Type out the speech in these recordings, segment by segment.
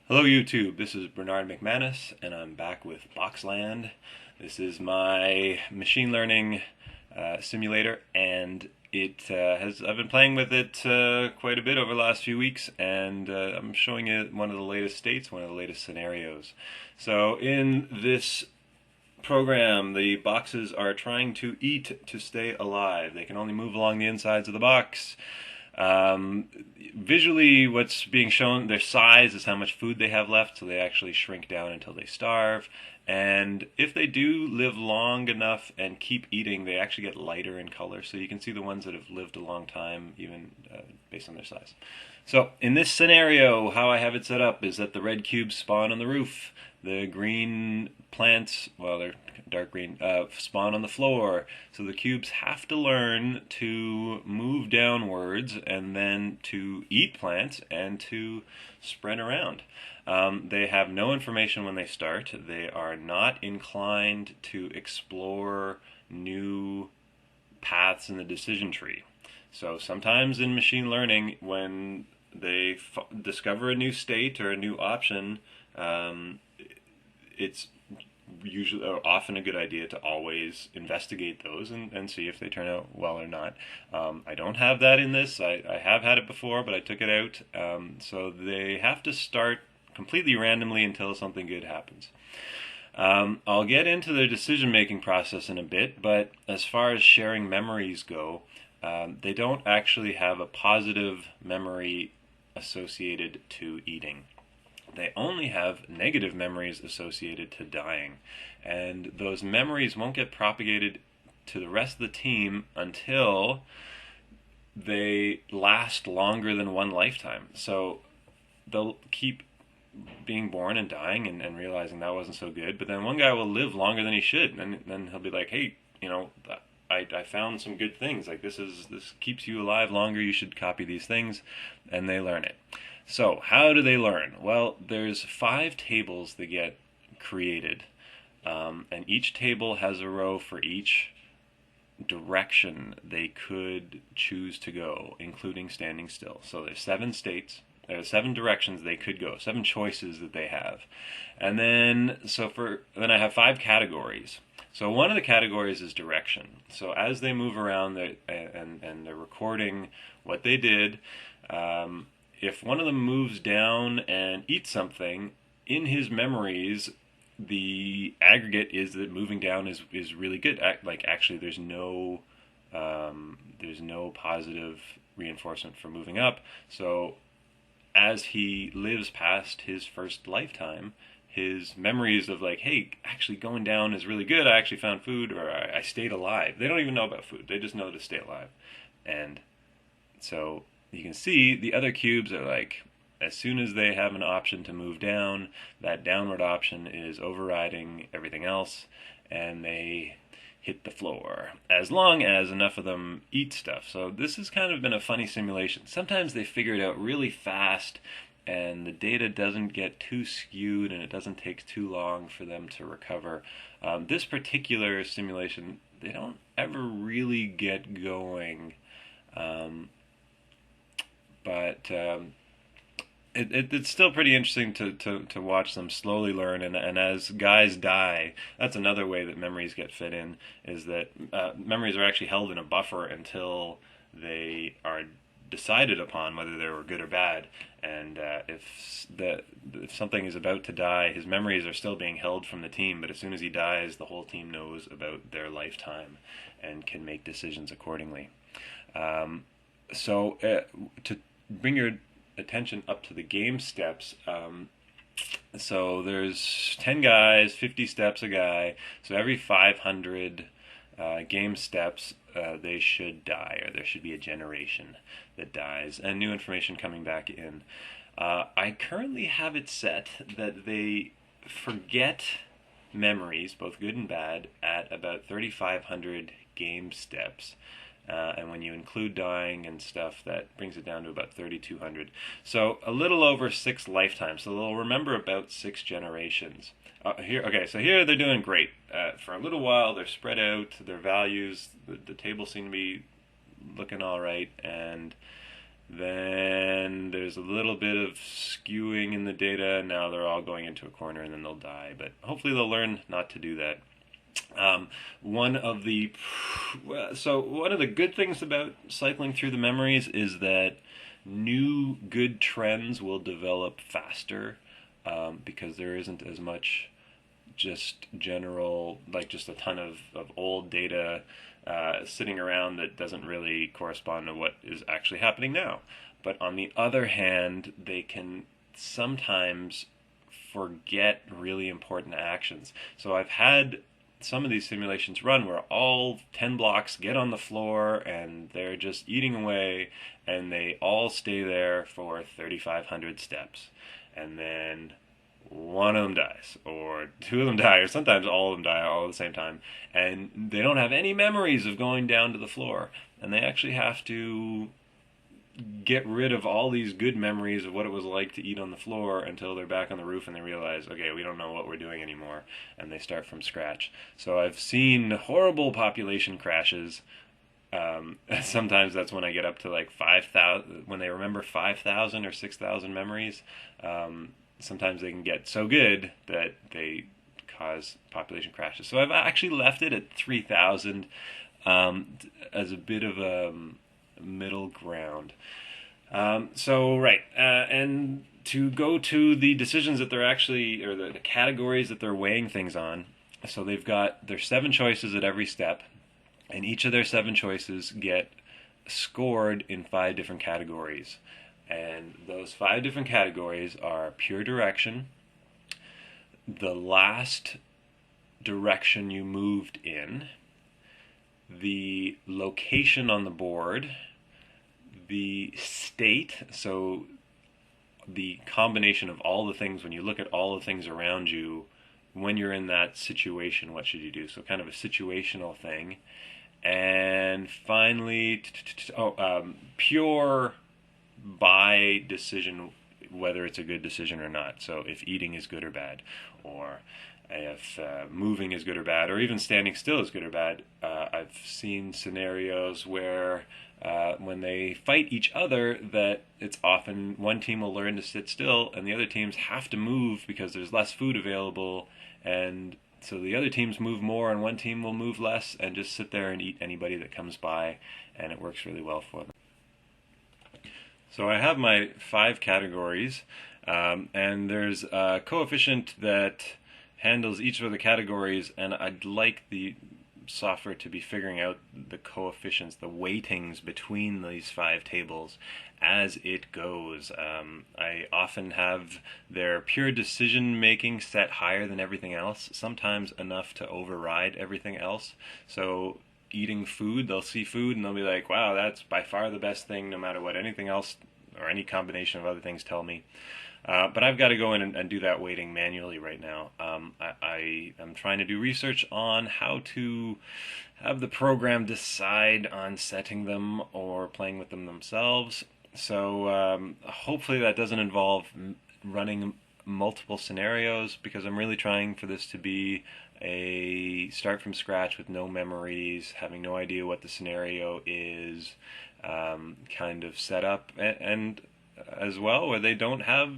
Hello YouTube, this is Bernard McManus and I'm back with Boxland. This is my machine learning simulator and I've been playing with it quite a bit over the last few weeks, and I'm showing it one of the latest states, one of the latest scenarios. So in this program, the boxes are trying to eat to stay alive. They can only move along the insides of the box. Um, Visually, what's being shown, their size is how much food they have left, so they actually shrink down until they starve. And if they do live long enough and keep eating, they actually get lighter in color. So you can see the ones that have lived a long time, even based on their size. So in this scenario, how I have it set up is that the red cubes spawn on the roof. The green plants, well, they're dark green, spawn on the floor. So the cubes have to learn to move downwards and then to eat plants and to spread around. They have no information when they start. They are not inclined to explore new paths in the decision tree. So sometimes in machine learning, when they discover a new state or a new option, it's usually often a good idea to always investigate those and see if they turn out well or not. I don't have that in this. I have had it before, but I took it out. So they have to start completely randomly until something good happens. I'll get into the decision-making process in a bit, but as far as sharing memories go, they don't actually have a positive memory associated to eating. They only have negative memories associated to dying. And those memories won't get propagated to the rest of the team until they last longer than one lifetime. So they'll keep being born and dying and realizing that wasn't so good. But then one guy will live longer than he should. And then he'll be like, hey, I found some good things. Like this keeps you alive longer. You should copy these things. And they learn it. So, how do they learn? Well, there's 5 tables that get created, and each table has a row for each direction they could choose to go, including standing still. So there's 7 states, there's 7 directions they could go, 7 choices that they have. And then, then I have 5 categories. So one of the categories is direction. So as they move around and they're recording what they did, if one of them moves down and eats something, in his memories, the aggregate is that moving down is really good. Like actually, there's no positive reinforcement for moving up. So as he lives past his first lifetime, his memories of like, hey, actually going down is really good. I actually found food, or I stayed alive. They don't even know about food. They just know to stay alive. And so you can see the other cubes are like, as soon as they have an option to move down, that downward option is overriding everything else, and they hit the floor, as long as enough of them eat stuff. So this has kind of been a funny simulation. Sometimes they figure it out really fast, and the data doesn't get too skewed, and it doesn't take too long for them to recover. This particular simulation, they don't ever really get going. But it's still pretty interesting to watch them slowly learn, and as guys die, that's another way that memories get fit in, is that memories are actually held in a buffer until they are decided upon whether they were good or bad. And if something is about to die, his memories are still being held from the team, but as soon as he dies, the whole team knows about their lifetime and can make decisions accordingly. To bring your attention up to the game steps, so there's 10 guys, 50 steps a guy, so every 500 game steps they should die, or there should be a generation that dies, and new information coming back in. I currently have it set that they forget memories, both good and bad, at about 3,500 game steps. And when you include dying and stuff, that brings it down to about 3,200. So a little over 6 lifetimes. So they'll remember about 6 generations. So here they're doing great. For a little while, they're spread out. Their values, the tables seem to be looking all right, and Then there's a little bit of skewing in the data. Now they're all going into a corner and then they'll die. But hopefully they'll learn not to do that. One of the good things about cycling through the memories is that new good trends will develop faster, because there isn't as much just general, like just a ton of old data sitting around that doesn't really correspond to what is actually happening now. But on the other hand, they can sometimes forget really important actions. So I've had some of these simulations run where all 10 blocks get on the floor and they're just eating away, and they all stay there for 3,500 steps. And then one of them dies, or two of them die, or sometimes all of them die all at the same time, and they don't have any memories of going down to the floor, and they actually have to get rid of all these good memories of what it was like to eat on the floor until they're back on the roof and they realize, okay, we don't know what we're doing anymore, and they start from scratch. So I've seen horrible population crashes. Sometimes that's when I get up to like 5,000, when they remember 5,000 or 6,000 memories. Sometimes they can get so good that they cause population crashes. So I've actually left it at 3,000 as a bit of a middle ground. And to go to the decisions that they're actually, or the categories that they're weighing things on. So they've got their 7 choices at every step, and each of their 7 choices get scored in 5 different categories. And those 5 different categories are pure direction, the last direction you moved in, the location on the board, the state, so the combination of all the things, when you look at all the things around you, when you're in that situation, what should you do? So kind of a situational thing. And finally, pure by decision, whether it's a good decision or not. So if eating is good or bad, or if moving is good or bad, or even standing still is good or bad. I've seen scenarios where when they fight each other, that it's often one team will learn to sit still and the other teams have to move because there's less food available, and so the other teams move more and one team will move less and just sit there and eat anybody that comes by, and it works really well for them. So I have my 5 categories, and there's a coefficient that handles each of the categories, and I'd like the software to be figuring out the coefficients, the weightings between these 5 tables as it goes. I often have their pure decision making set higher than everything else, sometimes enough to override everything else. So eating food, they'll see food and they'll be like, wow, that's by far the best thing, no matter what anything else or any combination of other things tell me. But I've got to go in and do that weighting manually right now. I am trying to do research on how to have the program decide on setting them or playing with them themselves. So hopefully that doesn't involve running multiple scenarios, because I'm really trying for this to be a start from scratch with no memories, having no idea what the scenario is, kind of set up, and as well where they don't have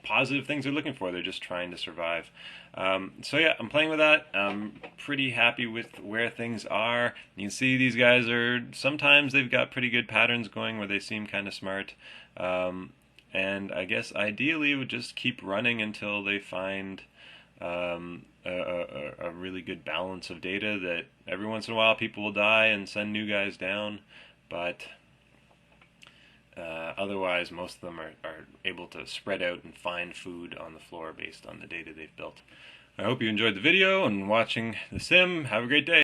positive things they're looking for, they're just trying to survive. So yeah, I'm playing with that. I'm pretty happy with where things are. You can see these guys are, sometimes they've got pretty good patterns going where they seem kind of smart, and I guess ideally would just keep running until they find a really good balance of data, that every once in a while people will die and send new guys down, but otherwise most of them are able to spread out and find food on the floor based on the data they've built. I hope you enjoyed the video and watching the sim. Have a great day.